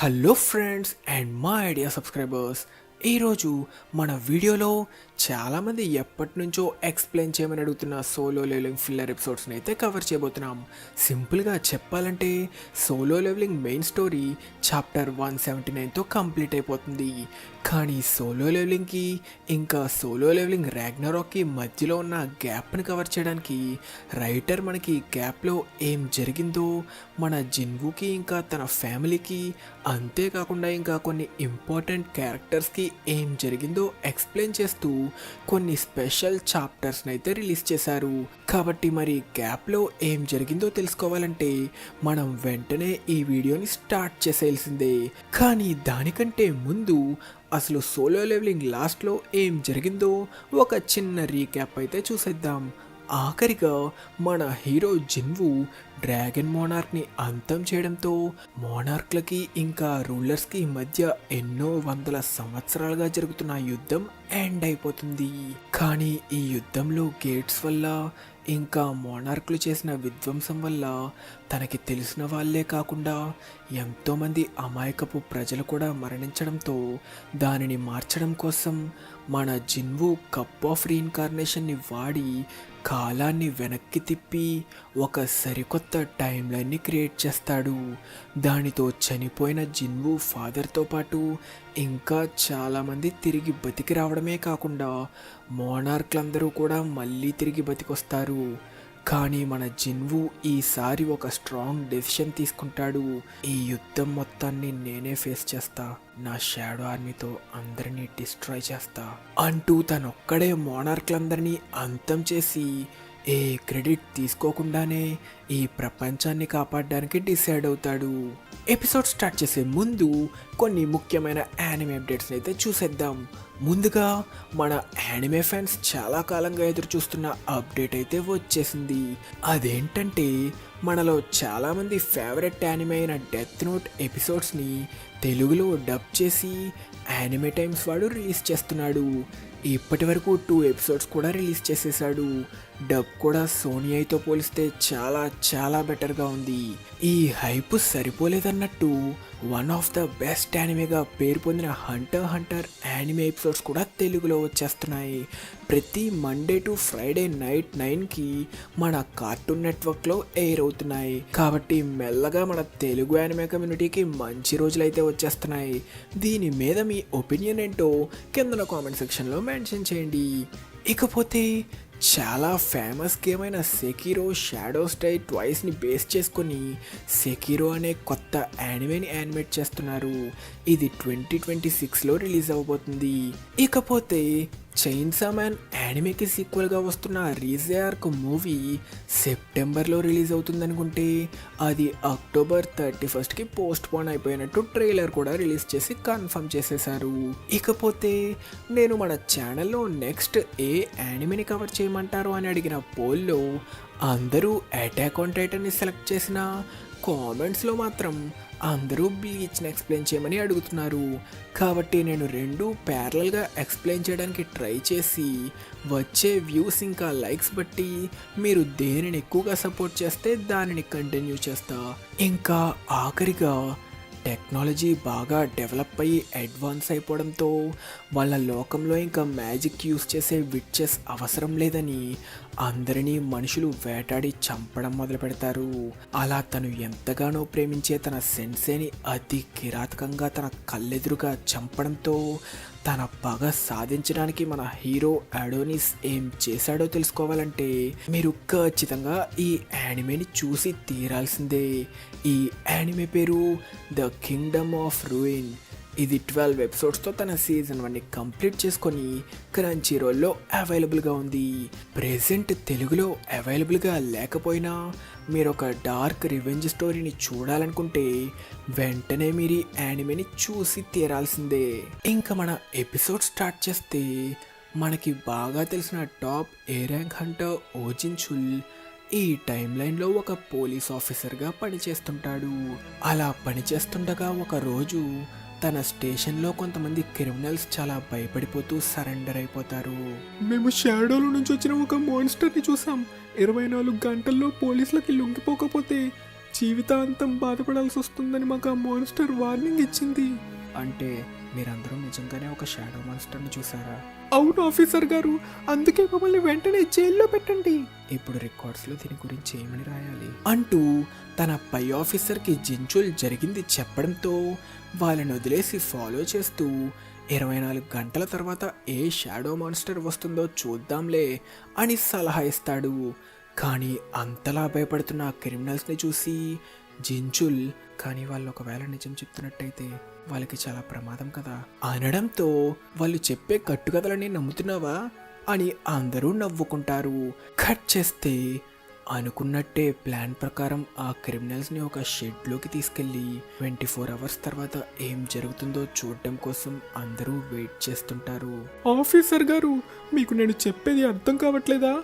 Hello friends and మా idea subscribers. ఈరోజు మన వీడియోలో చాలామంది ఎప్పటి నుంచో ఎక్స్ప్లెయిన్ చేయమని అడుగుతున్న సోలో లెవెలింగ్ ఫిల్లర్ ఎపిసోడ్స్ని అయితే కవర్ చేయబోతున్నాం. సింపుల్గా చెప్పాలంటే solo leveling main story chapter 179తో కంప్లీట్ అయిపోతుంది. కానీ సోలో లెవెలింగ్కి ఇంకా సోలో లెవెలింగ్ ర్యాగ్నరాక్కి మధ్యలో ఉన్న గ్యాప్ని కవర్ చేయడానికి రైటర్ మనకి గ్యాప్లో ఏం జరిగిందో, మన జిన్వుకి ఇంకా తన ఫ్యామిలీకి, అంతేకాకుండా ఇంకా కొన్ని ఇంపార్టెంట్ క్యారెక్టర్స్కి ఏం జరిగిందో ఎక్స్ప్లెయిన్ చేస్తూ కొన్ని స్పెషల్ చాప్టర్స్ని అయితే రిలీజ్ చేశారు. కాబట్టి మరి గ్యాప్లో ఏం జరిగిందో తెలుసుకోవాలంటే మనం వెంటనే ఈ వీడియోని స్టార్ట్ చేసేయాల్సిందే. కానీ దానికంటే ముందు అసలు సోలో లెవెలింగ్ లాస్ట్లో ఏం జరిగిందో ఒక చిన్న రీక్యాప్ అయితే చూసేద్దాం. ఆఖరిగా మన హీరో జిన్వు డ్రాగన్ మోనార్క్ని అంతం చేయడంతో మోనార్క్లకి ఇంకా రూలర్స్కి మధ్య ఎన్నో వందల సంవత్సరాలుగా జరుగుతున్న యుద్ధం ఎండ్ అయిపోతుంది. కానీ ఈ యుద్ధంలో గేట్స్ వల్ల ఇంకా మోనార్క్లు చేసిన విధ్వంసం వల్ల తనకి తెలిసిన వాళ్ళే కాకుండా ఎంతోమంది అమాయకపు ప్రజలు కూడా మరణించడంతో దానిని మార్చడం కోసం మన జిన్వు కప్ ఆఫ్ రీఇన్కార్నేషన్ని వాడి కాలాన్ని వెనక్కి తిప్పి ఒక సరికొత్త టైం లైన్ని క్రియేట్ చేస్తాడు. దానితో చనిపోయిన జిన్వు ఫాదర్తో పాటు ఇంకా చాలామంది తిరిగి బతికి రావడమే కాకుండా మోనార్క్లందరూ కూడా మళ్ళీ తిరిగి బతికొస్తారు. కానీ మన జిన్వు ఈసారి ఒక స్ట్రాంగ్ డెసిషన్ తీసుకుంటాడు. ఈ యుద్ధం మొత్తాన్ని నేనే ఫేస్ చేస్తా, నా షాడో ఆర్మీతో అందరినీ డిస్ట్రాయ్ చేస్తా అంటూ తనొక్కడే మోనార్క్లందరినీ అంతం చేసి ఏ క్రెడిట్ తీసుకోకుండానే ఈ ప్రపంచాన్ని కాపాడడానికి డిసైడ్ అవుతాడు. ఎపిసోడ్ స్టార్ట్ చేసే ముందు కొన్ని ముఖ్యమైన యానిమే అప్డేట్స్ని అయితే చూసేద్దాం. ముందుగా మన యానిమే ఫ్యాన్స్ చాలా కాలంగా ఎదురు చూస్తున్న అప్డేట్ అయితే వచ్చేసింది. అదేంటంటే మనలో చాలామంది ఫేవరెట్ యానిమే అయిన డెత్ నోట్ ఎపిసోడ్స్ని తెలుగులో డబ్ చేసి యానిమే టైమ్స్ వాడు రిలీజ్ చేస్తున్నాడు. ఇప్పటి వరకు 2 ఎపిసోడ్స్ కూడా రిలీజ్ చేసేసాడు. డబ్ కూడా సోనీ ఐతో పోలిస్తే చాలా చాలా బెటర్గా ఉంది. ఈ హైప్ సరిపోలేదన్నట్టు వన్ ఆఫ్ ద బెస్ట్ యానిమేగా పేరు పొందిన హంటర్ హంటర్ యానిమే ఎపిసోడ్స్ కూడా తెలుగులో వచ్చేస్తున్నాయి. ప్రతి మండే టు ఫ్రైడే నైట్ 9కి మన కార్టూన్ నెట్వర్క్లో ఎయిర్ అవుతున్నాయి. కాబట్టి మెల్లగా మన తెలుగు యానిమే కమ్యూనిటీకి మంచి రోజులైతే వచ్చేస్తున్నాయి. దీని మీద మీ ఒపీనియన్ ఏంటో కింద కామెంట్ సెక్షన్లో మెన్షన్ చేయండి. ఇకపోతే చాలా ఫేమస్ గేమ్ అయిన సెకిరో షాడోస్ డై ట్వైస్ని బేస్ చేసుకొని సెకిరో అనే కొత్త యానిమేని యానిమేట్ చేస్తున్నారు. ఇది 2026లో రిలీజ్ అవబోతుంది. ఇకపోతే చైన్సా మ్యాన్ యానిమేకి సీక్వెల్గా వస్తున్న రీజార్క్ మూవీ సెప్టెంబర్లో రిలీజ్ అవుతుందనుకుంటే అది అక్టోబర్ 31కి పోస్ట్ పోన్ అయిపోయినట్టు ట్రైలర్ కూడా రిలీజ్ చేసి కన్ఫర్మ్ చేసేశారు. ఇకపోతే నేను మన ఛానల్లో నెక్స్ట్ ఏ యానిమేని కవర్ చేయమంటారు అని అడిగిన పోల్లో అందరూ అటాక్ ఆన్ టైటన్ని సెలెక్ట్ చేసిన కామెంట్స్లో మాత్రం అందరూ బ్లీచ్ని ఎక్స్ప్లెయిన్ చేయమని అడుగుతున్నారు. కాబట్టి నేను రెండు ప్యారలల్గా ఎక్స్ప్లెయిన్ చేయడానికి ట్రై చేసి వచ్చే వ్యూస్ ఇంకా లైక్స్ బట్టి మీరు దేనిని ఎక్కువగా సపోర్ట్ చేస్తే దానిని కంటిన్యూ చేస్తా. ఇంకా ఆఖరిగా టెక్నాలజీ బాగా డెవలప్ అయ్యి అడ్వాన్స్ అయిపోవడంతో వాళ్ళ లోకంలో ఇంకా మ్యాజిక్ యూస్ చేసే విట్చెస్ అవసరం లేదని అందరినీ మనుషులు వేటాడి చంపడం మొదలు పెడతారు. అలా తను ఎంతగానో ప్రేమించే తన సెన్సేని అతి కిరాతకంగా తన కళ్ళెదురుగా చంపడంతో తన పగ సాధించడానికి మన హీరో అడోనిస్ ఏం చేశాడో తెలుసుకోవాలంటే మీరు ఖచ్చితంగా ఈ యానిమేని చూసి తీరాల్సిందే. ఈ యానిమే పేరు ద కింగ్డమ్ ఆఫ్ రూయిన్. ఇది 12 ఎపిసోడ్స్తో తన సీజన్ 1ని కంప్లీట్ చేసుకొని క్రంచీ రోల్లో అవైలబుల్గా ఉంది. ప్రెజెంట్ తెలుగులో అవైలబుల్గా లేకపోయినా మీరు ఒక డార్క్ రివెంజ్ స్టోరీని చూడాలనుకుంటే వెంటనే మీరు ఈ యానిమేని చూసి తీరాల్సిందే. ఇంకా మన ఎపిసోడ్ స్టార్ట్ చేస్తే మనకి బాగా తెలిసిన టాప్ ఏ ర్యాంక్ హంటర్ ఓజిన్ చుల్ ఈ టైం లైన్లో ఒక పోలీస్ ఆఫీసర్గా పనిచేస్తుంటాడు. అలా పనిచేస్తుండగా ఒక రోజు తన స్టేషన్లో కొంతమంది క్రిమినల్స్ చాలా భయపడిపోతూ సరెండర్ అయిపోతారు. మేము షాడోలో నుంచి వచ్చిన ఒక మాన్స్టర్ని చూసాం. 24 గంటల్లో పోలీసులకి లొంగిపోకపోతే జీవితాంతం బాధపడాల్సి వస్తుందని మాకు ఆ మాన్స్టర్ వార్నింగ్ ఇచ్చింది. అంటే మీరందరూ నిజంగానే ఒక షాడో మాన్స్టర్ని చూసారా? అవును ఆఫీసర్ గారు, అందుకే మమ్మల్ని వెంటనే జైల్లో పెట్టండి. ఇప్పుడు రికార్డ్స్లో దీని గురించి ఏమని రాయాలి అంటూ తన పై ఆఫీసర్కి జించుల్ జరిగింది చెప్పడంతో వాళ్ళని వదిలేసి ఫాలో చేస్తూ 24 గంటల తర్వాత ఏ షాడో మాన్స్టర్ వస్తుందో చూద్దాంలే అని సలహా ఇస్తాడు. కానీ అంతలా భయపడుతున్న క్రిమినల్స్ని చూసి జించుల్, కానీ వాళ్ళు ఒకవేళ నిజం చెప్తున్నట్టయితే వాళ్ళకి చాలా ప్రమాదం కదా అనడంతో, వాళ్ళు చెప్పే కట్టుకథలని నమ్ముతున్నావా అని అందరూ నవ్వుకుంటారు. కట్ చేస్తే అనుకున్నట్టే ప్లాన్ ప్రకారం ఆ క్రిమినల్స్ని ఒక షెడ్లోకి తీసుకెళ్ళి 24 అవర్స్ తర్వాత ఏం జరుగుతుందో చూడటం కోసం అందరూ వెయిట్ చేస్తుంటారు. ఆఫీసర్ గారు, మీకు నేను చెప్పేది అర్థం కావట్లేదా?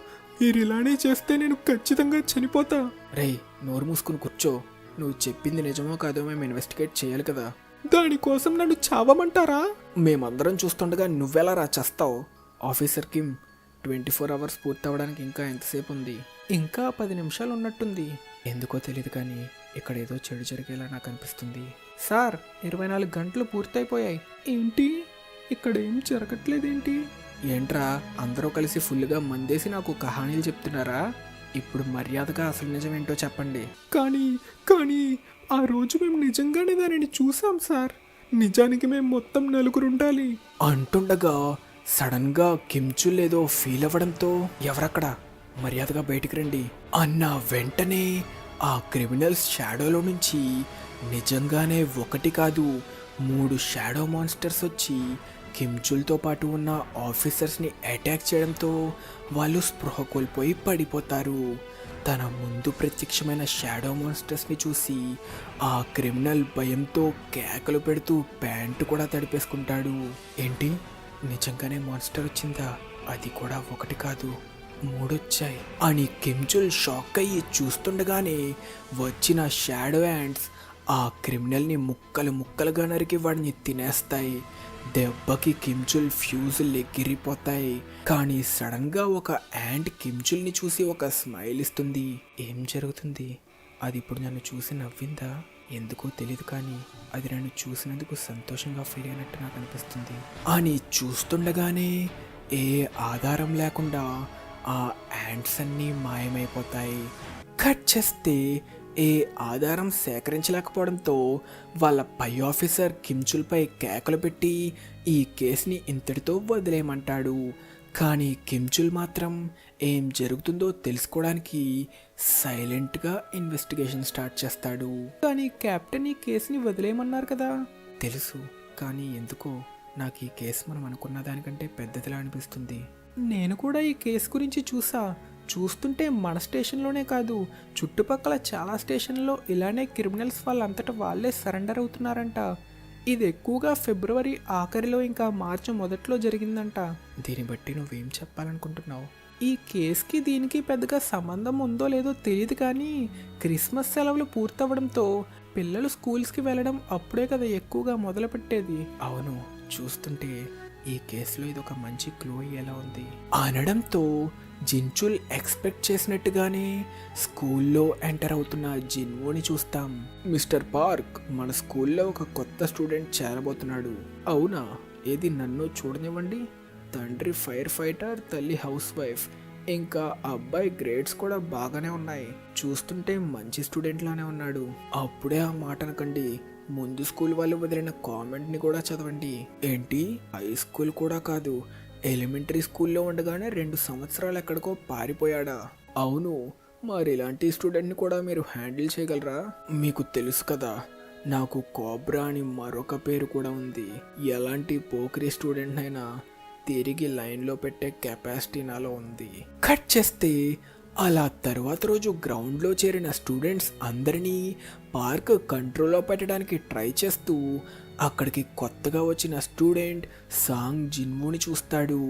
మీరు ఇలానే చేస్తే నేను ఖచ్చితంగా చనిపోతా. రేయ్, నోరు మూసుకుని కూర్చో. నువ్వు చెప్పింది నిజమో కాదో మేము ఇన్వెస్టిగేట్ చేయాలి కదా. దానికోసం నన్ను చావమంటారా? మేమందరం చూస్తుండగా నువ్వెలా రా చేస్తావు? ఆఫీసర్ కిమ్, 24 అవర్స్ పూర్తవడానికి ఇంకా ఎంతసేపు ఉంది? ఇంకా 10 నిమిషాలు ఉన్నట్టుంది. ఎందుకో తెలియదు కానీ ఇక్కడ ఏదో చెడు జరిగేలా నాకు అనిపిస్తుంది. సార్, 24 గంటలు పూర్తయిపోయాయి. ఏంటి, ఇక్కడ ఏం జరగట్లేదేంటి? ఏంట్రా, అందరూ కలిసి ఫుల్గా మందేసి నాకు కహానీలు చెప్తున్నారా? ఇప్పుడు మర్యాదగా అసలు నిజమేంటో చెప్పండి. కానీ ఆ రోజు మేము నిజంగానే దానిని చూసాం సార్. నిజానికి మేము మొత్తం 4 ఉండాలి అంటుండగా సడన్గా కిమ్చుల్ ఏదో ఫీల్ అవ్వడంతో, ఎవరక్కడ, మర్యాదగా బయటికి రండి అన్న వెంటనే ఆ క్రిమినల్స్ షాడోలో నుంచి నిజంగానే 1 కాదు 3 షాడో మాన్స్టర్స్ వచ్చి కిమ్చుల్తో పాటు ఉన్న ఆఫీసర్స్ని అటాక్ చేయడంతో వాళ్ళు స్పృహ కోల్పోయి పడిపోతారు. తన ముందు ప్రత్యక్షమైన షాడో మాన్స్టర్స్ని చూసి ఆ క్రిమినల్ భయంతో కేకలు పెడుతూ ప్యాంటు కూడా తడిపేసుకుంటాడు. ఏంటి, నిజంగానే మాన్స్టర్ వచ్చిందా? అది కూడా 1 కాదు 3 వచ్చాయి అని కిమ్చుల్ షాక్ అయ్యి చూస్తుండగానే వచ్చిన షాడో యాంట్స్ ఆ క్రిమినల్ని ముక్కలు ముక్కలుగా నరికి వాడిని తినేస్తాయి. దెబ్బకి కిమ్చుల్ ఫ్యూజులు ఎగిరిపోతాయి. కానీ సడన్గా ఒక యాంట్ కిమ్చుల్ని చూసి ఒక స్మైల్ ఇస్తుంది. ఏం జరుగుతుంది? అది ఇప్పుడు నన్ను చూసి నవ్విందా? ఎందుకో తెలియదు కానీ అది నన్ను చూసినందుకు సంతోషంగా ఫీల్ అయినట్టు నాకు అనిపిస్తుంది అని చూస్తుండగానే ఏ ఆధారం లేకుండా ఆ యాంట్స్ అన్నీ మాయమైపోతాయి. కట్ చేస్తే ఏ ఆధారం సేకరించలేకపోవడంతో వాళ్ళ పై ఆఫీసర్ కిమ్చుల్పై కేకలు పెట్టి ఈ కేసుని ఇంతటితో వదిలేయమంటాడు. కానీ కిమ్చుల్ మాత్రం ఏం జరుగుతుందో తెలుసుకోవడానికి సైలెంట్గా ఇన్వెస్టిగేషన్ స్టార్ట్ చేస్తాడు. కానీ కెప్టెన్ ఈ కేసుని వదిలేయమన్నారు కదా. తెలుసు, కానీ ఎందుకో నాకు ఈ కేసు మనం అనుకున్న దానికంటే పెద్దదిలా అనిపిస్తుంది. నేను కూడా ఈ కేసు గురించి చూస్తుంటే మన స్టేషన్లోనే కాదు చుట్టుపక్కల చాలా స్టేషన్లో ఇలానే క్రిమినల్స్ వాళ్ళంతటా వాళ్ళే సరెండర్ అవుతున్నారంట. ఇది ఎక్కువగా ఫిబ్రవరి ఆఖరిలో ఇంకా మార్చి మొదట్లో జరిగిందంట. దీన్ని బట్టి నువ్వేం చెప్పాలనుకుంటున్నావు? ఈ కేసుకి దీనికి పెద్దగా సంబంధం ఉందో లేదో తెలియదు కానీ క్రిస్మస్ సెలవులు పూర్తవడంతో పిల్లలు స్కూల్స్కి వెళ్ళడం అప్పుడే కదా ఎక్కువగా మొదలుపెట్టేది. అవును, చూస్తుంటే ఈ కేసులో ఇది ఒక మంచి క్లూ ఎలా ఉంది అనడంతో జించుల్ ఎక్స్పెక్ట్ చేసినట్టుగానే స్కూల్లో ఎంటర్ అవుతున్న జిన్వోని చూస్తాం. మిస్టర్ పార్క్, మన స్కూల్లో ఒక కొత్త స్టూడెంట్ చేరబోతున్నాడు. అవునా? ఏది, నన్ను చూడనివ్వండి. తండ్రి ఫైర్ ఫైటర్, తల్లి హౌస్ వైఫ్, ఇంకా అబ్బాయి గ్రేడ్స్ కూడా బాగానే ఉన్నాయి. చూస్తుంటే మంచి స్టూడెంట్ లానే ఉన్నాడు. అప్పుడే ఆ మాట అనకండి. ముందు స్కూల్ వాళ్ళు వదిలిన కామెంట్ని కూడా చదవండి. ఏంటి, హై స్కూల్ కూడా కాదు, ఎలిమెంటరీ స్కూల్లో ఉండగానే 2 సంవత్సరాలు ఎక్కడికో పారిపోయాడా? అవును, మరి ఇలాంటి స్టూడెంట్ని కూడా మీరు హ్యాండిల్ చేయగలరా? మీకు తెలుసు కదా, నాకు కోబ్రా అని మరొక పేరు కూడా ఉంది. ఎలాంటి పోకిరి స్టూడెంట్ అయినా తిరిగి లైన్లో పెట్టే కెపాసిటీ నాలో ఉంది. కట్ చేస్తే అలా తర్వాత రోజు గ్రౌండ్లో చేరిన స్టూడెంట్స్ అందరినీ పార్క్ కంట్రోల్లో పెట్టడానికి ట్రై చేస్తూ అక్కడికి కొత్తగా వచ్చిన స్టూడెంట్ సాంగ్ జిన్వుని చూస్తాడు.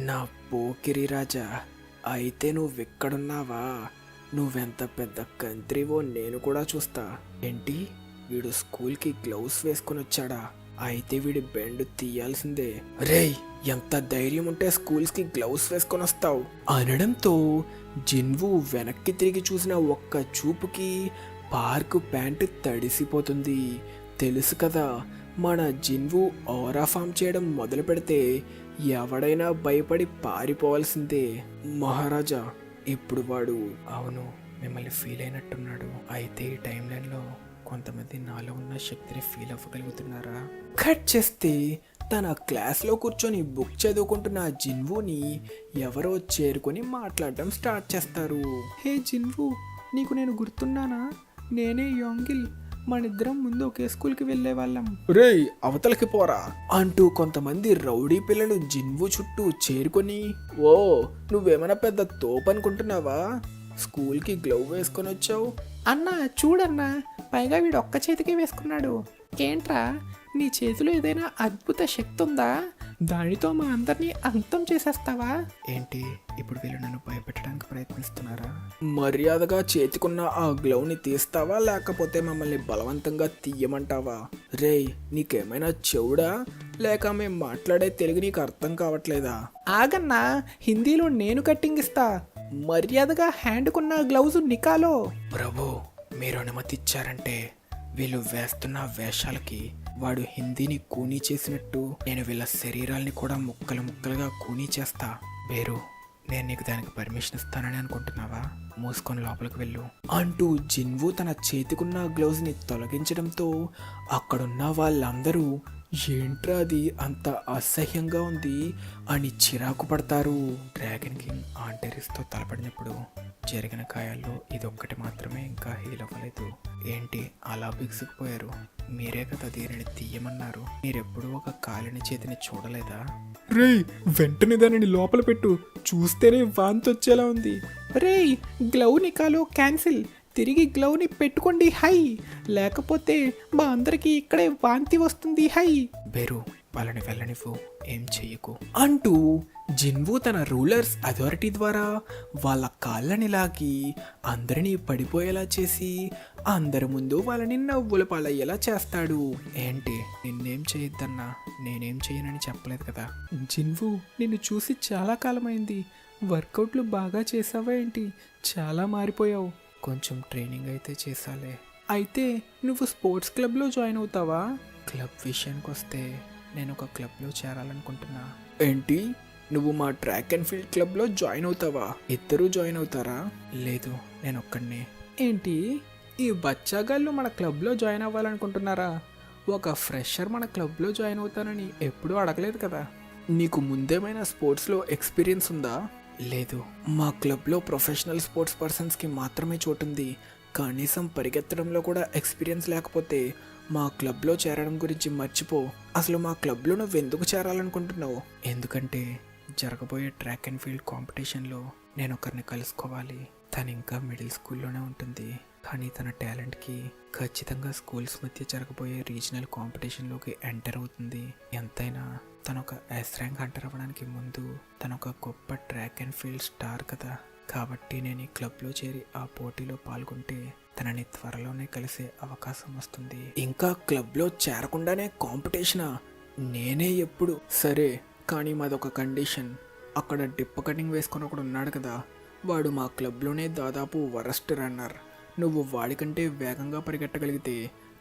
నా పోకిరి రాజా, అయితే నువ్వెక్కడున్నావా? నువ్వెంత పెద్ద కంత్రివో నేను కూడా చూస్తా. ఏంటి, వీడు స్కూల్కి గ్లౌస్ వేసుకొని వచ్చాడా? అయితే వీడి బెండ్ తీయాల్సిందే. రేయ్, ఎంత ధైర్యం ఉంటే స్కూల్స్కి గ్లౌస్ వేసుకొని వస్తావు అనడంతో జిన్వు వెనక్కి తిరిగి చూసిన ఒక్క చూపుకి పార్క్ ప్యాంటు తడిసిపోతుంది. తెలుసు కదా, మన జిన్వు ఓరా ఫామ్ చేయడం మొదలు పెడితే ఎవడైనా భయపడి పారిపోవాల్సిందే. మహారాజా, ఇప్పుడు వాడు అవును మిమ్మల్ని ఫీల్ అయినట్టున్నాడు. అయితే ఈ టైం లైన్లో కొంతమంది నాలో ఉన్న శక్తిని ఫీల్ అవ్వగలుగుతున్నారా? కట్ చేస్తే తన క్లాస్లో కూర్చొని బుక్ చదువుకుంటున్న జిన్వుని ఎవరో చేరుకొని మాట్లాడడం స్టార్ట్ చేస్తారు. హే జిన్వు, నీకు నేను గుర్తున్నానా? నేనే యాంగిల్. మనిద్దరం ముందు ఒకే స్కూల్కి వెళ్ళే వాళ్ళం. రేయ్, అవతలకి పోరా అంటూ కొంతమంది రౌడీ పిల్లలు జిన్వు చుట్టూ చేరుకొని, ఓ నువ్వేమైనా పెద్ద తోపనుకుంటున్నావా? స్కూల్కి గ్లౌ వేసుకొని వచ్చావు. అన్నా చూడన్నా, పైగా వీడు ఒక్క చేతికే వేసుకున్నాడు. ఏంట్రా, నీ చేతిలో ఏదైనా అద్భుత శక్తి ఉందా? దానితో మా అందరినీ అంతం చేసేస్తావా? ఏంటి, ఇప్పుడు వీళ్ళు నన్ను భయపెట్టడానికి ప్రయత్నిస్తున్నారా? మర్యాదగా చేతికున్న ఆ గ్లౌని తీస్తావా, లేకపోతే మమ్మల్ని బలవంతంగా తీయమంటావా? రేయ్, నీకేమైనా చెవుడా, లేక మేము మాట్లాడే తెలుగు నీకు అర్థం కావట్లేదా? ఆగన్నా, హిందీలో నేను కట్టింగ్ ఇస్తా. మర్యాదగా హ్యాండ్కున్న గ్లౌజ్ నికాలో. ప్రభు, మీరు అనుమతి ఇచ్చారంటే వీళ్ళు వేస్తున్న వేషాలకి వాడు హిందీని కూనీ చేసినట్టు నేను వీళ్ళ శరీరాల్ని కూడా ముక్కలు ముక్కలుగా కూనీ చేస్తా. బేరు, నేను నీకు దానికి పర్మిషన్ ఇస్తానని అనుకుంటున్నావా? మూసుకొని లోపలికి వెళ్ళు అంటూ జిన్వు తన చేతికున్న గ్లౌజ్ని తొలగించడంతో అక్కడున్న వాళ్ళందరూ ఏంట్రా అది అంత అసహ్యంగా ఉంది అని చిరాకు పడతారు. డ్రాగన్ కింగ్ ఆంటెరిస్తో తలపడినప్పుడు జరిగిన గాయాల్లో ఇదొక్కటి మాత్రమే ఇంకా హీల్ అవ్వలేదు. ఏంటి అలా బిగుసుకుపోయారు? మీరే కదా దీనిని తీయమన్నారు. మీరెప్పుడూ ఒక కాలిని చేతిని చూడలేదా? రేయ్, వెంటనే దానిని లోపల పెట్టు. చూస్తేనే వాంతి వచ్చేలా ఉంది. రేయ్, గ్లౌ నికాలో క్యాన్సిల్. తిరిగి గ్లౌని పెట్టుకోండి హై, లేకపోతే మా అందరికీ ఇక్కడే వాంతి వస్తుంది హై. బెరు, వాళ్ళని వెళ్ళనివ్వు, ఏం చెయ్యకు అంటూ జిన్వు తన రూలర్స్ అథారిటీ ద్వారా వాళ్ళ కాళ్ళని లాగి అందరినీ పడిపోయేలా చేసి అందరి ముందు వాళ్ళని నవ్వుల పాలయ్యేలా చేస్తాడు. ఏంటి, నిన్నేం చేయొద్దన్నా? నేనేం చేయనని చెప్పలేదు కదా. జిన్వు, నిన్ను చూసి చాలా కాలమైంది. వర్కౌట్లు బాగా చేసావా ఏంటి? చాలా మారిపోయావు. కొంచెం ట్రైనింగ్ అయితే చేసాలే. అయితే నువ్వు స్పోర్ట్స్ క్లబ్లో జాయిన్ అవుతావా? క్లబ్ విషయానికి వస్తే నేను ఒక క్లబ్లో చేరాలనుకుంటున్నా. ఏంటి, నువ్వు మా ట్రాక్ అండ్ ఫీల్డ్ క్లబ్లో జాయిన్ అవుతావా? ఇద్దరూ జాయిన్ అవుతారా? లేదు, నేను ఒక్కడినే. ఏంటి, ఈ బచ్చాగాళ్ళు మన క్లబ్లో జాయిన్ అవ్వాలనుకుంటున్నారా? ఒక ఫ్రెషర్ మన క్లబ్లో జాయిన్ అవుతానని ఎప్పుడూ అడగలేదు కదా. నీకు ముందేమైనా స్పోర్ట్స్లో ఎక్స్పీరియన్స్ ఉందా? లేదు, మా క్లబ్లో ప్రొఫెషనల్ స్పోర్ట్స్ పర్సన్స్కి మాత్రమే చోటుంది. కనీసం పరిగెత్తడంలో కూడా ఎక్స్పీరియన్స్ లేకపోతే మా క్లబ్లో చేరడం గురించి మర్చిపో. అసలు మా క్లబ్లో నువ్వెందుకు చేరాలనుకుంటున్నావు? ఎందుకంటే జరగబోయే ట్రాక్ అండ్ ఫీల్డ్ కాంపిటీషన్లో నేను ఒకరిని కలుసుకోవాలి. తను ఇంకా మిడిల్ స్కూల్లోనే ఉంటుంది, కానీ తన టాలెంట్కి ఖచ్చితంగా స్కూల్స్ మధ్య జరగబోయే రీజనల్ కాంపిటీషన్లోకి ఎంటర్ అవుతుంది. ఎంతైనా తను ఒక ఎస్ ర్యాంక్ ఎంటర్ అవ్వడానికి ముందు తను ఒక గొప్ప ట్రాక్ అండ్ ఫీల్డ్ స్టార్ కదా. కాబట్టి నేను ఈ క్లబ్లో చేరి ఆ పోటీలో పాల్గొంటే తనని త్వరలోనే కలిసే అవకాశం వస్తుంది. ఇంకా క్లబ్లో చేరకుండానే కాంపిటీషనా? నేనే ఎప్పుడు? సరే, కానీ మాదొక కండిషన్. అక్కడ డిప్ కటింగ్ వేసుకొని ఒకడు ఉన్నాడు కదా, వాడు మా క్లబ్లోనే దాదాపు వరస్ట్ రన్నర్. నువ్వు వాడికంటే వేగంగా పరిగెట్టగలిగితే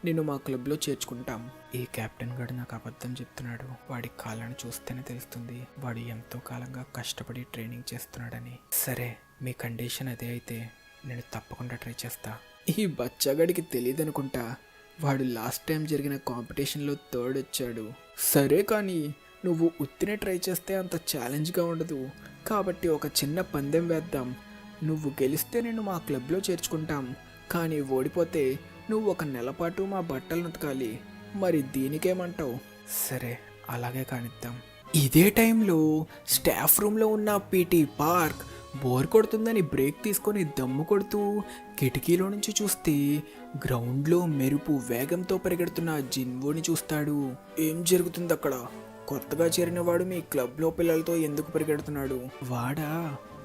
నిన్ను మా క్లబ్లో చేర్చుకుంటాం. ఈ కెప్టెన్ గారు నాకు అబద్ధం చెప్తున్నాడు. వాడి కాళ్ళని చూస్తేనే తెలుస్తుంది వాడు ఎంతో కాలంగా కష్టపడి ట్రైనింగ్ చేస్తున్నాడని. సరే, మీ కండిషన్ అదే అయితే నేను తప్పకుండా ట్రై చేస్తా. ఈ బచ్చగాడికి తెలియదు అనుకుంటా, వాడు లాస్ట్ టైం జరిగిన కాంపిటీషన్లో థర్డ్ వచ్చాడు. సరే, కానీ నువ్వు ఉత్తినే ట్రై చేస్తే అంత ఛాలెంజ్గా ఉండదు. కాబట్టి ఒక చిన్న పందెం వేద్దాం. నువ్వు గెలిస్తే నేను మా క్లబ్లో చేర్చుకుంటాం, కానీ ఓడిపోతే నువ్వు ఒక నెల పాటు మా బట్టలు ఉతకాలి. మరి దీనికేమంటావు? సరే, అలాగే కానిద్దాం. ఇదే టైంలో స్టాఫ్ రూమ్లో ఉన్న పీటీ పార్క్ బోర్ కొడుతుందని బ్రేక్ తీసుకొని దమ్ము కొడుతూ కిటికీలో నుంచి చూస్తే గ్రౌండ్లో మెరుపు వేగంతో పరిగెడుతున్న జిన్వుని చూస్తాడు. ఏం జరుగుతుంది అక్కడ? కొత్తగా చేరిన వాడు మీ క్లబ్లో పిల్లలతో ఎందుకు పరిగెడుతున్నాడు?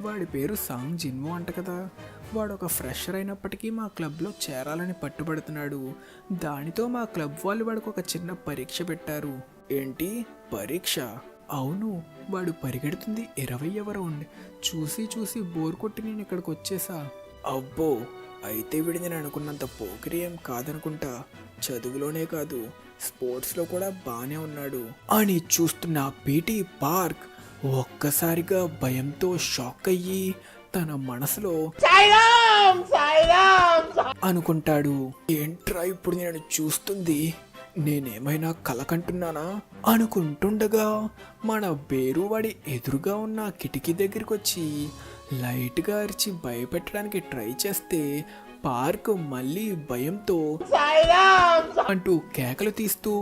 వాడి పేరు సాంగ్ జిన్వు అంట కదా. వాడు ఒక ఫ్రెషర్ అయినప్పటికీ మా క్లబ్లో చేరాలని పట్టుబడుతున్నాడు. దానితో మా క్లబ్ వాళ్ళు వాడికి ఒక చిన్న పరీక్ష పెట్టారు. ఏంటి పరీక్ష? అవును, వాడు పరిగెడుతుంది 20వ రౌండ్. చూసి బోర్ కొట్టి నేను ఇక్కడికి వచ్చేసా. అబ్బో, అయితే వీడు నేను అనుకున్నంత పోకిరి ఏం కాదనుకుంటా, చదువులోనే కాదు స్పోర్ట్స్లో కూడా బాగానే ఉన్నాడు అని చూస్తున్న పీటీ పార్క్ ఒక్కసారిగా భయంతో షాక్ అయ్యి తన మనసులో అనుకుంటాడు, ఏంట్రా ఇప్పుడు నేను చూస్తుంది, నేనేమైనా కలకంటున్నానా అనుకుంటుండగా మన బేరువాడి ఎదురుగా ఉన్న కిటికీ దగ్గరికి వచ్చి లైట్గా అరిచి భయపెట్టడానికి ట్రై చేస్తే పార్క్ మళ్ళీ భయంతో అంటూ కేకలు తీస్తూ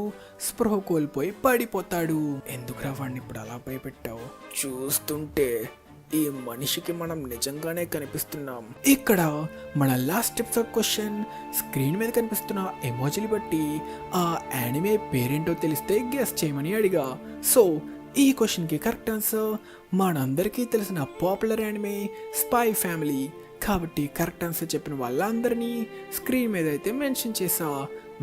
స్పృహ కోల్పోయి పడిపోతాడు. ఎందుకురా వాడిని ఇప్పుడు అలా భయపెట్టావు, చూస్తుంటే ఈ మనిషికి మనం నిజంగానే కనిపిస్తున్నాం. ఇక్కడ మన లాస్ట్ ఎపిసోడ్ క్వశ్చన్, స్క్రీన్ మీద కనిపిస్తున్న ఎమోజిని బట్టి ఆ యానిమే పేరేంటో తెలిస్తే గెస్ చేయమని అడిగా. సో ఈ క్వశ్చన్కి కరెక్ట్ ఆన్సర్ మనందరికీ తెలిసిన పాపులర్ యానిమే స్పై ఫ్యామిలీ. కాబట్టి కరెక్ట్ ఆన్సర్ చెప్పిన వాళ్ళందరినీ స్క్రీన్ మీద అయితే మెన్షన్ చేసా.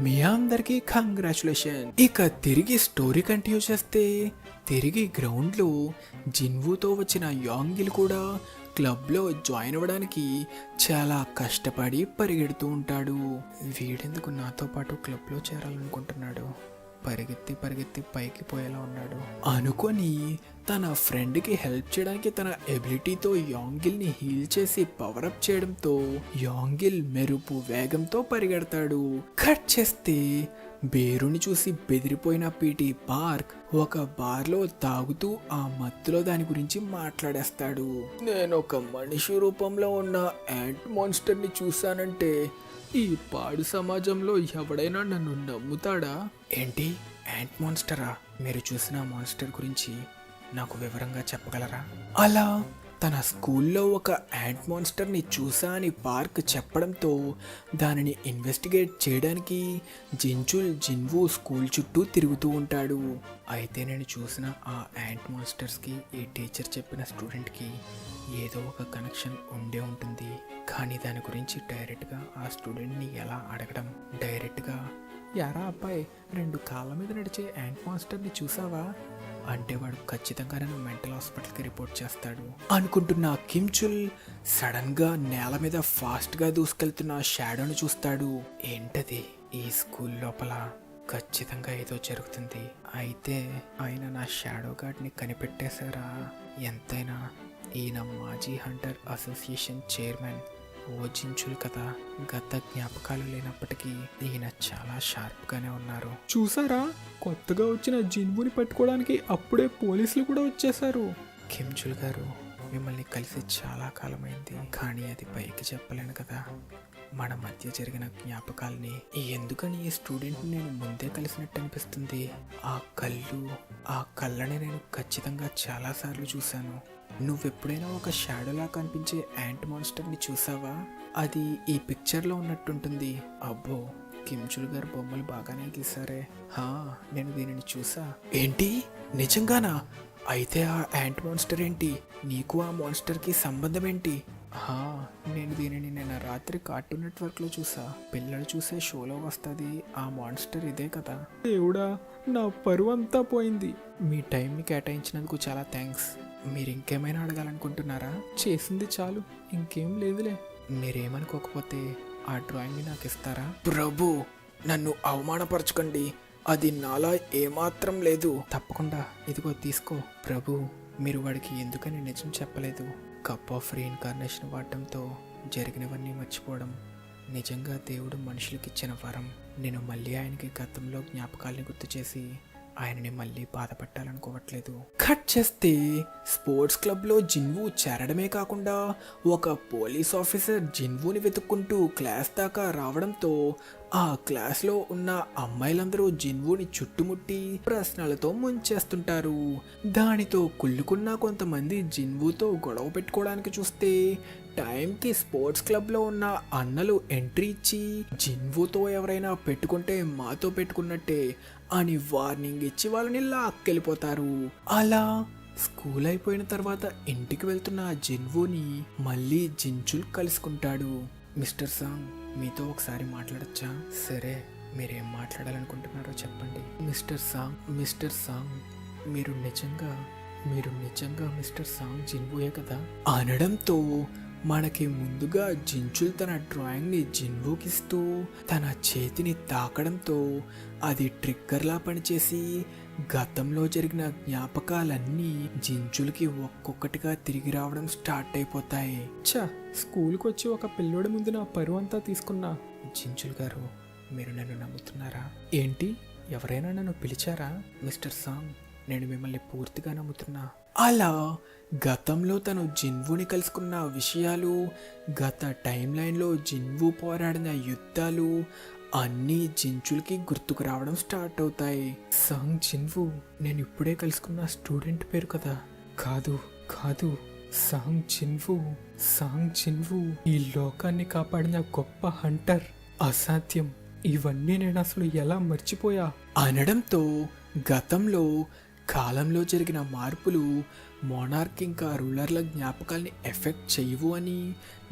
మీ అందరికీ కంగ్రాచులేషన్. ఇక తిరిగి స్టోరీ కంటిన్యూ చేస్తే తిరిగి గ్రౌండ్లో జిన్వూతో వచ్చిన యాంగిల్ కూడా క్లబ్లో జాయిన్ అవ్వడానికి చాలా కష్టపడి పరిగెడుతూ ఉంటాడు. వీడెందుకు నాతో పాటు క్లబ్లో చేరాలనుకుంటున్నాడు, పరిగెత్తి పరిగెత్తి పైకి పోయేలా ఉన్నాడు అనుకొని తన ఫ్రెండ్కి హెల్ప్ చేయడానికి తన ఎబిలిటీతో యాంగిల్ని హీల్ చేసి పవరప్ చేయడంతో యాంగిల్ మెరుపు వేగంతో పరిగెడతాడు. కట్ చేస్తే బేరుని చూసి బెదిరిపోయిన పీటీ పార్క్ ఒక బార్లో తాగుతూ ఆ మత్తులో దాని గురించి మాట్లాడేస్తాడు. నేను ఒక మనిషి రూపంలో ఉన్న యాంట్ మాన్స్టర్ని చూశానంటే ఈ పాడు సమాజంలో ఎవడైనా నన్ను నమ్ముతాడా? ఏంటి యాంట్ మాన్స్టరా? మీరు చూసిన మాన్స్టర్ గురించి నాకు వివరంగా చెప్పగలరా? అలా తన స్కూల్లో ఒక యాంట్ మాన్స్టర్ని చూసా అని పార్క్ చెప్పడంతో దానిని ఇన్వెస్టిగేట్ చేయడానికి జిన్వూ స్కూల్ చుట్టూ తిరుగుతూ ఉంటాడు. అయితే నేను చూసిన ఆ యాంట్ మాన్స్టర్స్కి ఈ టీచర్ చెప్పిన స్టూడెంట్కి ఏదో ఒక కనెక్షన్ ఉండే ఉంటుంది. కానీ దాని గురించి డైరెక్ట్గా ఆ స్టూడెంట్ని ఎలా అడగడం? డైరెక్ట్గా యారా అబ్బాయి 2 కాళ్ళ మీద నడిచే యాంట్ మాన్స్టర్ని చూసావా అంటే వాడు ఖచ్చితంగా నన్ను మెంటల్ హాస్పిటల్కి రిపోర్ట్ చేస్తాడు అనుకుంటున్న కిమ్చుల్ సడన్ గా నేల మీద ఫాస్ట్ గా దూసుకెళ్తున్న షాడోని చూస్తాడు. ఏంటది? ఈ స్కూల్ లోపల ఖచ్చితంగా ఏదో జరుగుతుంది. అయితే ఆయన నా షాడో గార్డ్ని కనిపెట్టేశారా? ఎంతైనా ఈయన మాజీ హంటర్ అసోసియేషన్ చైర్మన్ ఓజించుల్ కదా. గత జ్ఞాపకాలు లేనప్పటికీ ఈయన చాలా షార్ప్గానే ఉన్నారు. చూసారా, కొత్తగా వచ్చిన జిన్వుని పట్టుకోవడానికి అప్పుడే పోలీసులు కూడా వచ్చేసారు. కిమ్చుల్ గారు, మిమ్మల్ని కలిసి చాలా కాలమైంది, కానీ అది పైకి చెప్పలేను కదా. మన మధ్య జరిగిన జ్ఞాపకాలని ఎందుకని ఈ స్టూడెంట్ని నేను ముందే కలిసినట్టు అనిపిస్తుంది. ఆ కళ్ళని నేను ఖచ్చితంగా చాలాసార్లు చూశాను. నువ్వెప్పుడైనా ఒక షాడోలా కనిపించే యాంట్ మాన్స్టర్ని చూసావా? అది ఈ పిక్చర్లో ఉన్నట్టుంటుంది. అబ్బో, కిమ్చుల్ గారు బొమ్మలు బాగానే గీసారే. నేను దీనిని చూసా. ఏంటి, నిజంగానా? అయితే ఆ యాంట్ మాన్స్టర్ ఏంటి? నీకు ఆ మాన్స్టర్కి సంబంధం ఏంటి? నేను దీనిని నిన్న రాత్రి కార్టూన్ నెట్వర్క్లో చూసా. పిల్లలు చూసే షోలో వస్తుంది ఆ మాన్స్టర్ ఇదే కదా. దేవుడా, నా పరువు అంతా పోయింది. మీ టైంని కేటాయించినందుకు చాలా థ్యాంక్స్. మీరు ఇంకేమైనా అడగాలనుకుంటున్నారా? చేసింది చాలు, ఇంకేం లేదులే. మీరేమనుకోకపోతే ఆ డ్రాయింగ్ని నాకు ఇస్తారా? ప్రభు, నన్ను అవమానపరచకండి, అది నాలా ఏమాత్రం లేదు. తప్పకుండా, ఇదిగో తీసుకో. ప్రభు, మీరు వాడికి ఎందుకని నిజం చెప్పలేదు? కప్ ఆఫ్ రీఇన్కార్నేషన్ వాడటంతో జరిగినవన్నీ మర్చిపోవడం నిజంగా దేవుడు మనుషులకి ఇచ్చిన వరం. నేను మళ్ళీ ఆయనకి గతంలో జ్ఞాపకాలని గుర్తు చేసి ఆయనని మళ్ళీ బాధపెట్టాలనుకోవట్లేదు. కట్ చేస్తే స్పోర్ట్స్ క్లబ్లో జిన్వూ చేరడమే కాకుండా ఒక పోలీస్ ఆఫీసర్ జిన్వూని వెతుక్కుంటూ క్లాస్ దాకా రావడంతో ఆ క్లాస్లో ఉన్న అమ్మాయిలందరూ జిన్వూని చుట్టుముట్టి ప్రశ్నలతో ముంచేస్తుంటారు. దానితో కుళ్ళుకున్న కొంతమంది జిన్వూతో గొడవ పెట్టుకోవడానికి చూస్తే టైంకి స్పోర్ట్స్ క్లబ్లో ఉన్న అన్నలు ఎంట్రీ ఇచ్చి జిన్వూతో ఎవరైనా పెట్టుకుంటే మాతో పెట్టుకున్నట్టే అని వార్నింగ్ ఇచ్చి వాళ్ళని లాక్కెళ్ళిపోతారు. అలా స్కూల్ అయిపోయిన తర్వాత ఇంటికి వెళ్తున్న జిన్వూని మళ్ళీ జిన్చుల్ కలుసుకుంటాడు. మిస్టర్ సాంగ్, మీతో ఒకసారి మాట్లాడచ్చా? సరే, మీరేం మాట్లాడాలనుకుంటున్నారో చెప్పండి. మిస్టర్ సాంగ్, మీరు నిజంగా మిస్టర్ సాంగ్ జిన్వూయే కదా అనడంతో మనకి ముందుగా జించుల్ తన డ్రాయింగ్ని జిన్వుకిస్తూ తన చేతిని తాకడంతో అది ట్రిగ్గర్లా పనిచేసి గతంలో జరిగిన జ్ఞాపకాలన్నీ జించులకి ఒక్కొక్కటిగా తిరిగి రావడం స్టార్ట్ అయిపోతాయి. స్కూల్కి వచ్చి ఒక పిల్లోడి ముందు నా పరువు అంతా తీసుకున్నా. జించుల్ గారు, మీరు నన్ను నమ్ముతున్నారా? ఏంటి, ఎవరైనా నన్ను పిలిచారా? మిస్టర్ సాంగ్, నేను మిమ్మల్ని పూర్తిగా నమ్ముతున్నా. అలా గతంలో తను జిన్వుని కలుసుకున్న విషయాలు, గత టైం లైన్లో జిన్వు పోరాడిన యుద్ధాలు అన్నీ జించులకి గుర్తుకు రావడం స్టార్ట్ అవుతాయి. సాంగ్ జిన్వు నేను ఇప్పుడే కలుసుకున్న స్టూడెంట్ పేరు కదా? కాదు కాదు, సాంగ్ జిన్వు. సాంగ్ జిన్వు ఈ లోకాన్ని కాపాడిన గొప్ప హంటర్. అసాధ్యం, ఇవన్నీ నేను అసలు ఎలా మర్చిపోయా అనడంతో గతంలో కాలంలో జరిగిన మార్పులు మోనార్క్ ఇంకా రూలర్ల జ్ఞాపకాల్ని ఎఫెక్ట్ చేయవు అని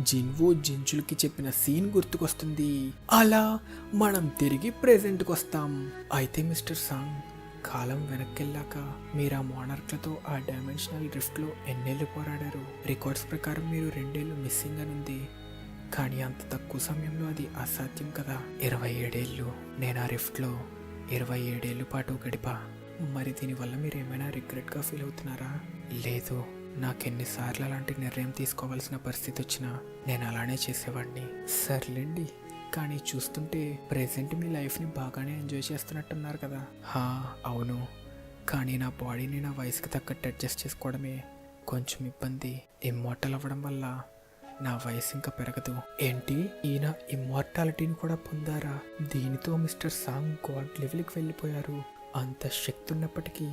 జిన్వు జించులకి చెప్పిన సీన్ గుర్తుకొస్తుంది. అలా మనం తిరిగి ప్రెజెంట్కి వస్తాం. అయితే మిస్టర్ సాంగ్, కాలం వెనక్కెళ్ళాక మీరు ఆ మోనార్క్లతో ఆ డైమెన్షనల్ డ్రిఫ్ట్లో ఎన్నేళ్ళు పోరాడారు? రికార్డ్స్ ప్రకారం మీరు 2 ఏళ్ళు మిస్సింగ్ అని ఉంది. కానీ అంత తక్కువ సమయంలో అది అసాధ్యం కదా. 27 ఏళ్ళు నేను ఆ రిఫ్ట్లో 27 ఏళ్ళ పాటు గడిపా. మరి దీనివల్ల మీరు ఏమైనా రిగ్రెట్గా ఫీల్ అవుతున్నారా? లేదు, నాకెన్నిసార్లు అలాంటి నిర్ణయం తీసుకోవాల్సిన పరిస్థితి వచ్చినా నేను అలానే చేసేవాడిని. సర్లేండి, కానీ చూస్తుంటే ప్రెజెంట్ మీ లైఫ్ని బాగానే ఎంజాయ్ చేస్తున్నట్టున్నారు కదా? అవును, కానీ నా బాడీని నా వయసుకి తగ్గట్టు అడ్జస్ట్ చేసుకోవడమే కొంచెం ఇబ్బంది. ఇమ్మోర్టల్ అవ్వడం వల్ల నా వయసు ఇంకా పెరగదు. ఏంటి, ఈయన ఇమ్మోర్టాలిటీని కూడా పొందారా? దీనితో మిస్టర్ సాంగ్ గాడ్ లెవెల్కి వెళ్ళిపోయారు. అంత శక్తి ఉన్నప్పటికీ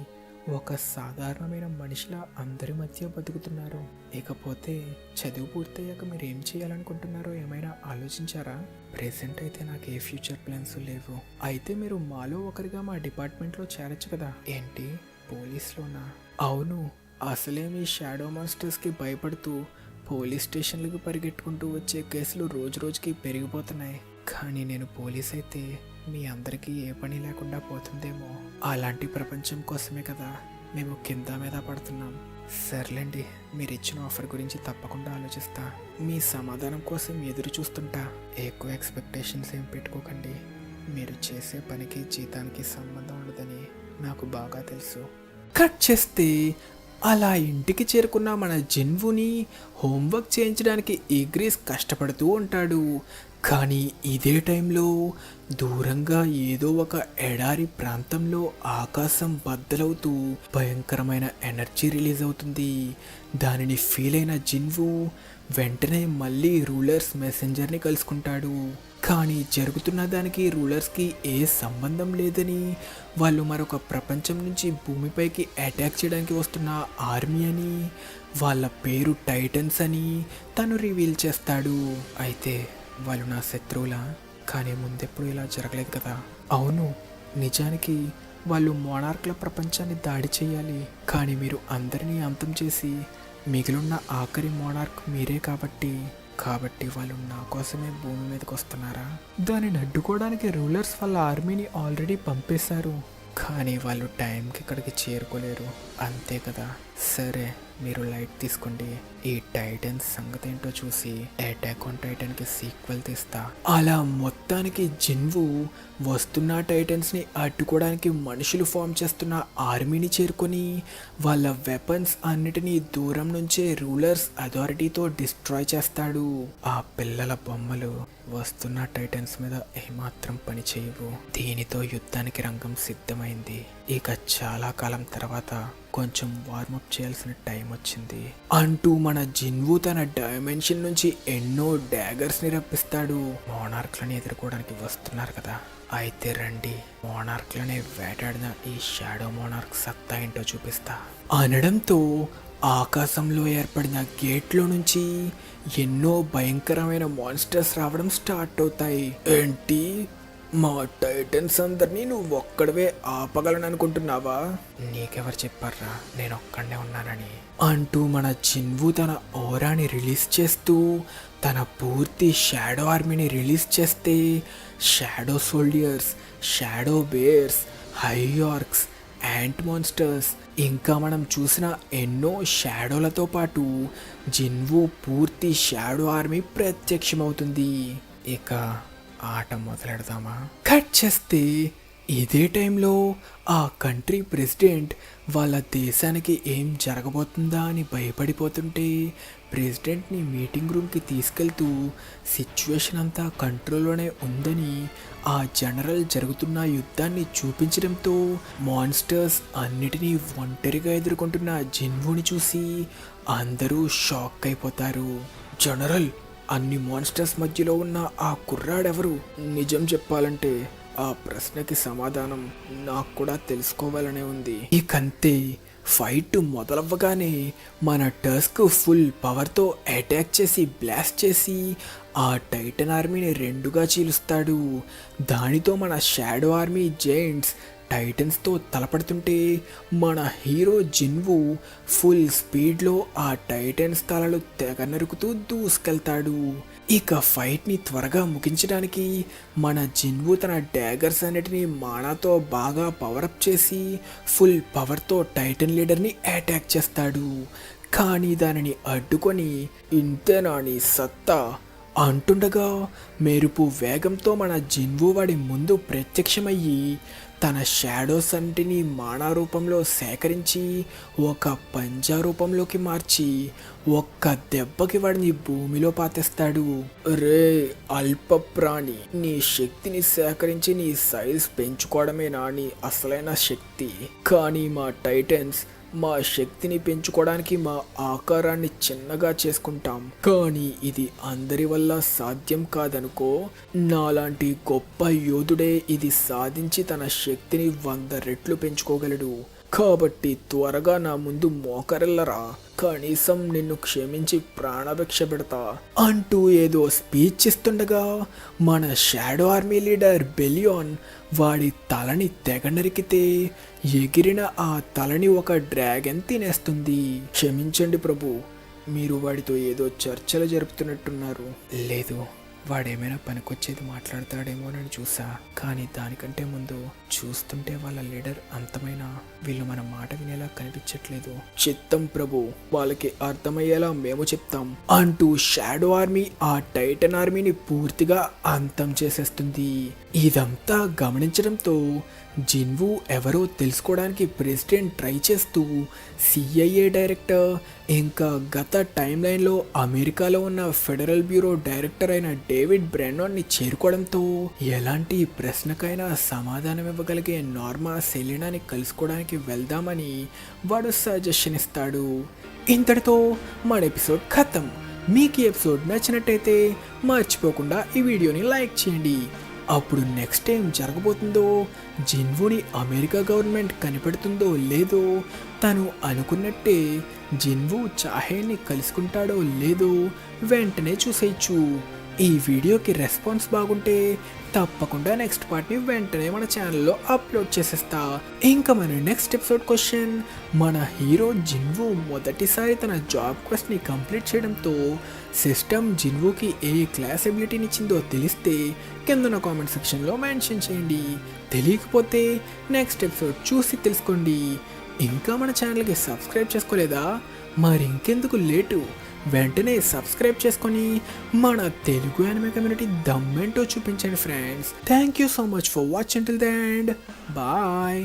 ఒక సాధారణమైన మనిషిలా అందరి మధ్య బతుకుతున్నారు. ఇకపోతే చదువు పూర్తయ్యాక మీరు ఏం చేయాలనుకుంటున్నారో ఏమైనా ఆలోచించారా? ప్రెసెంట్ అయితే నాకు ఏ ఫ్యూచర్ ప్లాన్స్ లేవు. అయితే మీరు మాలో ఒకరిగా మా డిపార్ట్మెంట్లో చేరొచ్చు కదా? ఏంటి, పోలీస్లోనా? అవును, అసలే మీ షాడో మాన్స్టర్స్కి భయపడుతూ పోలీస్ స్టేషన్లకు పరిగెట్టుకుంటూ వచ్చే కేసులు రోజు రోజుకి పెరిగిపోతున్నాయి. కానీ నేను పోలీస్ అయితే మీ అందరికీ ఏ పని లేకుండా పోతుందేమో. అలాంటి ప్రపంచం కోసమే కదా మేము కింద మీద పడుతున్నాం. సర్లేండి, మీరు ఇచ్చిన ఆఫర్ గురించి తప్పకుండా ఆలోచిస్తా. మీ సమాధానం కోసం ఎదురు చూస్తుంటా. ఎక్కువ ఎక్స్పెక్టేషన్స్ ఏం పెట్టుకోకండి. మీరు చేసే పనికి జీతానికి సంబంధం ఉండదని నాకు బాగా తెలుసు. కట్ చేస్తే అలా ఇంటికి చేరుకున్న మన జిన్వుని హోంవర్క్ చేయించడానికి ఈగ్రీస్ కష్టపడుతూ ఉంటాడు. కానీ ఇదే టైంలో దూరంగా ఏదో ఒక ఎడారి ప్రాంతంలో ఆకాశం బద్దలవుతూ భయంకరమైన ఎనర్జీ రిలీజ్ అవుతుంది. దానిని ఫీల్ అయిన జిన్వు వెంటనే మళ్ళీ రూలర్స్ మెసెంజర్ని కలుసుకుంటాడు. కానీ జరుగుతున్న దానికి రూలర్స్కి ఏ సంబంధం లేదని, వాళ్ళు మరొక ప్రపంచం నుంచి భూమిపైకి అటాక్ చేయడానికి వస్తున్న ఆర్మీ అని, వాళ్ళ పేరు టైటన్స్ అని తను రివీల్ చేస్తాడు. అయితే వాళ్ళు నా శత్రువులా? కానీ ముందెప్పుడు ఇలా జరగలేదు కదా? అవును, నిజానికి వాళ్ళు మోనార్క్ల ప్రపంచాన్ని దాడి చేయాలి. కానీ మీరు అందరినీ అంతం చేసి మిగిలిన ఆఖరి మోనార్క్ మీరే కాబట్టి వాళ్ళు నా కోసమే భూమి మీదకి వస్తున్నారా? దానిని అడ్డుకోవడానికి రూలర్స్ వాళ్ళ ఆర్మీని ఆల్రెడీ పంపేశారు. కానీ వాళ్ళు టైంకి ఇక్కడికి చేరుకోలేరు, అంతే కదా? సరే, మీరు లైట్ తీసుకోండి. ఈ టైటన్స్ సంగతి ఏంటో చూసి అటాక్ ఆన్ టైటన్ కి సీక్వెల్ తీస్తా. అలా మొత్తానికి జిన్వు వస్తున్న టైటన్స్ ని అడ్డుకోవడానికి మనుషులు ఫామ్ చేస్తున్న ఆర్మీని చేరుకొని వాళ్ళ వెపన్స్ అన్నిటినీ దూరం నుంచే రూలర్స్ అథారిటీతో డిస్ట్రాయ్ చేస్తాడు. ఆ పిల్లల బొమ్మలు వస్తున్న టైటన్స్ మీద ఏమాత్రం పని చేయవు. దీనితో యుద్ధానికి రంగం సిద్ధమైంది. ఇక చాలా కాలం తర్వాత కొంచెం వార్మప్ చేయాల్సిన టైం వచ్చింది అంటూ మన జిన్వు తన డైమెన్షన్ నుంచి ఎన్నో డాగర్స్ ని రప్పిస్తాడు. మోనార్క్లని ఎదుర్కోవడానికి వస్తున్నారు కదా, అయితే రండి, మోనార్క్లనే వేటాడిన ఈ షాడో మోనార్క్ సత్తా ఏంటో చూపిస్తా అనడంతో ఆకాశంలో ఏర్పడిన గేట్లో నుంచి ఎన్నో భయంకరమైన మాన్స్టర్స్ రావడం స్టార్ట్ అవుతాయి. ఏంటి, మా టైటన్స్ అందరినీ నువ్వు ఒక్కడవే ఆపగలను అనుకుంటున్నావా? నీకెవరు చెప్పారా నేను ఒక్కడనే ఉన్నానని అంటూ మన జిన్వు తన ఓరాని రిలీజ్ చేస్తూ తన పూర్తి షాడో ఆర్మీని రిలీజ్ చేస్తే shadow soldiers, shadow bears, high arcs, ant monsters, ఇంకా మనం చూసిన ఎన్నో షాడోలతో పాటు జిన్వు పూర్తి షాడో ఆర్మీ ప్రత్యక్షమవుతుంది. ఇక ఆట మొదలెడదామా? కట్ చేస్తే ఇదే టైంలో ఆ కంట్రీ ప్రెసిడెంట్ వాళ్ళ దేశానికి ఏం జరగబోతుందా అని భయపడిపోతుంటే ప్రెసిడెంట్ని మీటింగ్ రూమ్కి తీసుకెళ్తూ సిచ్యువేషన్ అంతా కంట్రోల్లోనే ఉందని ఆ జనరల్ జరుగుతున్న యుద్ధాన్ని చూపించడంతో మాన్స్టర్స్ అన్నిటినీ ఒంటరిగా ఎదుర్కొంటున్న జిన్వుని చూసి అందరూ షాక్ అయిపోతారు. జనరల్, అన్ని మాన్స్టర్స్ మధ్యలో ఉన్న ఆ కుర్రాడెవరు? నిజం చెప్పాలంటే ఆ ప్రశ్నకి సమాధానం నాకు కూడా తెలుసుకోవాలనే ఉంది. ఇకంతే ఫైట్ మొదలవ్వగానే మన టస్క్ ఫుల్ పవర్తో అటాక్ చేసి బ్లాస్ట్ చేసి ఆ టైటన్ ఆర్మీని రెండుగా చీలుస్తాడు. దానితో మన షాడో ఆర్మీ జైంట్స్ టైటన్స్తో తలపడుతుంటే మన హీరో జిన్వు ఫుల్ స్పీడ్లో ఆ టైటన్స్ తలలు తెగ నరుకుతూ దూసుకెళ్తాడు. ఇక ఫైట్ని త్వరగా ముగించడానికి మన జిన్వు తన డ్యాగర్స్ అన్నిటినీ మానాతో బాగా పవరప్ చేసి ఫుల్ పవర్తో టైటన్ లీడర్ని అటాక్ చేస్తాడు. కానీ దానిని అడ్డుకొని ఇంతేనా నీ సత్తా అంటుండగా మెరుపు వేగంతో మన జిన్వు వాడి ముందు ప్రత్యక్షమయ్యి తన షాడోస్ అన్నిటినీ మానా రూపంలో సేకరించి ఒక పంజా రూపంలోకి మార్చి ఒక్క దెబ్బకి వాడిని భూమిలో పాతేస్తాడు. రే అల్ప ప్రాణి, నీ శక్తిని సేకరించి నీ సైజ్ పెంచుకోవడమేనా నీ అసలైన శక్తి? కానీ మా టైటన్స్ మా శక్తిని పెంచుకోవడానికి మా ఆకారాన్ని చిన్నగా చేసుకుంటాం, కానీ ఇది అందరి వల్ల సాధ్యం కాదనుకో. నాలాంటి గొప్ప యోధుడే ఇది సాధించి తన శక్తిని 100 రెట్లు పెంచుకోగలడు. కాబట్టి త్వరగా నా ముందు మోకరిల్లరా, కనీసం నిన్ను క్షమించి ప్రాణభిక్ష పెడతా అంటూ ఏదో స్పీచ్ ఇస్తుండగా మన షాడో ఆర్మీ లీడర్ బెలియాన్ వాడి తలని తెగ నరికితే ఎగిరిన ఆ తలని ఒక డ్రాగన్ తినేస్తుంది. క్షమించండి ప్రభు, మీరు వాడితో ఏదో చర్చలు జరుపుతున్నట్టున్నారు. లేదు, వాడేమైనా పనికొచ్చేది మాట్లాడతాడేమోనని చూసా, కానీ దానికంటే ముందు చూస్తుంటే వాళ్ళ లీడర్ అంతమైనా వీళ్ళు మన మాట వినేలా కనిపించట్లేదు. చిత్తం ప్రభు, వాళ్ళకి అర్థమయ్యేలా మేము చెప్తాం అంటూ షాడో ఆర్మీ ఆ టైటన్ ఆర్మీని పూర్తిగా అంతం చేసేస్తుంది. ఇదంతా గమనించడంతో జిన్వు ఎవరో తెలుసుకోవడానికి ప్రెసిడెంట్ ట్రై చేస్తూ సిఐఏ డైరెక్టర్ ఇంకా గత టైం లైన్లో అమెరికాలో ఉన్న ఫెడరల్ బ్యూరో డైరెక్టర్ అయిన డేవిడ్ బ్రెన్నాన్ని చేరుకోవడంతో ఎలాంటి ప్రశ్నకైనా సమాధానం ఇవ్వగలిగే నార్మా సెలీనాని కలుసుకోవడానికి వెళ్దామని వాడు సజెషన్ ఇస్తాడు. ఇంతటితో మన ఎపిసోడ్ ఖతం. మీకు ఈ ఎపిసోడ్ నచ్చినట్టయితే మర్చిపోకుండా ఈ వీడియోని లైక్ చేయండి. అప్పుడు నెక్స్ట్ టైం జరగబోతుందో, జిన్వుని అమెరికా గవర్నమెంట్ కనిపెడుతుందో లేదో, తను అనుకున్నట్టే జిన్వు చాహేని కలుసుకుంటాడో లేదో వెంటనే చూసేయచ్చు. ఈ వీడియోకి రెస్పాన్స్ బాగుంటే తప్పకుండా నెక్స్ట్ పార్ట్ని వెంటనే మన ఛానల్లో అప్లోడ్ చేసేస్తా. ఇంకా మన నెక్స్ట్ ఎపిసోడ్ క్వశ్చన్, మన హీరో జిన్వు మొదటిసారి తన జాబ్ క్వెస్ట్ని కంప్లీట్ చేయడంతో సిస్టమ్ జిన్వుకి ఏ క్లాస్ ఎబిలిటీని ఇచ్చిందో తెలిస్తే కింద కామెంట్ సెక్షన్లో మెన్షన్ చేయండి. తెలియకపోతే నెక్స్ట్ ఎపిసోడ్ చూసి తెలుసుకోండి. ఇంకా మన ఛానల్కి సబ్స్క్రైబ్ చేసుకోలేదా? మరి ఇంకెందుకు లేటు, వెంటనే సబ్స్క్రైబ్ చేసుకొని మన తెలుగు యానిమే కమ్యూనిటీ దమ్మేంటో చూపించండి friends. Thank you so much for watching till the end. Bye.